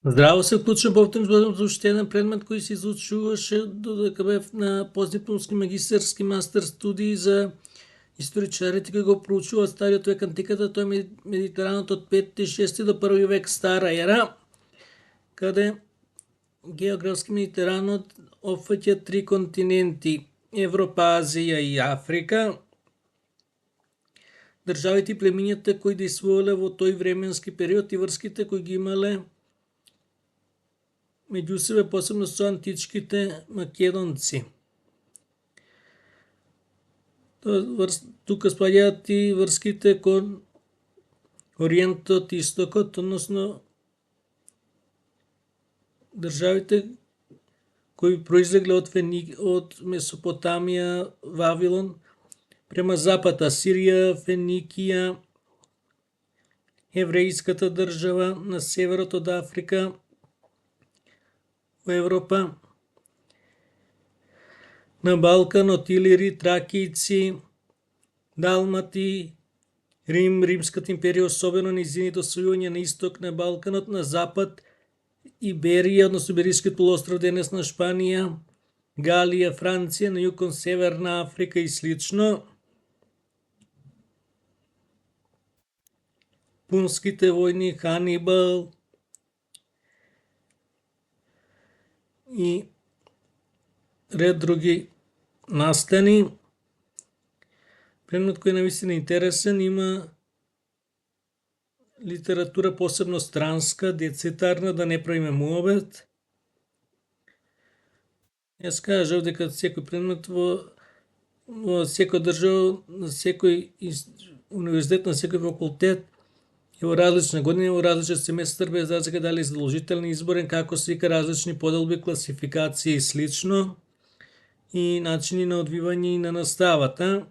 Здраво, се вклучувам повторно за уште еден предмет кој се изучуваше додека бев на постдипломски магистарски мастер студии за историчарите кои го проучуваат стариот век антиката, тој Медитеранот од 5 и 6 до 1 век стара ера, каде географски Медитеранот опфаќа 3 континенти: Европа, Азија и Африка. Државите и племињата кои действувале во тој временски период и врските кои ги имале меѓу себе, посебно со античките македонци. Тука спаѓаат и врските кон Ориентот и Истокот, односно државите кои произлегле од Месопотамија, Вавилон, према запад Асирија, Феникија, еврејската држава на северот од Африка, во Европа, на Балканот Илири, Тракијци, Далмати, Рим, Римската империја, особено нејзините освојувања на исток на Балканот, на запад Иберија, односно Иберискиот полуостров, денесна Шпанија, Галија, Франција, на југ кон Северна Африка и слично. Пунските војни, Ханибал и ред други настани. Предмет кој е навистина интересен, има литература посебно странска, децитарна, да не правиме муабет. Јас кажав дека секој предмет во секој држава, на секој универзитет, на секој факултет е во различна година, во различен семестар, без разлика дали е задолжителен, изборен, како се вика, различни поделби, класификации и слично, и начини на одвивање и на наставата.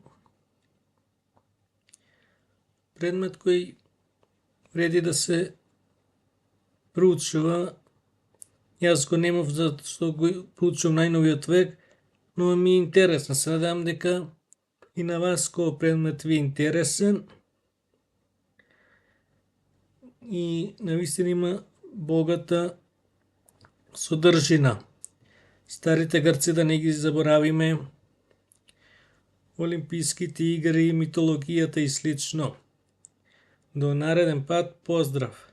Предмет кој вреди да се проучува. Јас го немав затоа што го проучувам најновиот век, но ми е интересно. Се надевам дека и на вас кој предмет ви е интересен и навистина има богата содржина. Старите Грци да не ги заборавиме, Олимписките игри, митологијата и слично. До нареден пат, поздрав!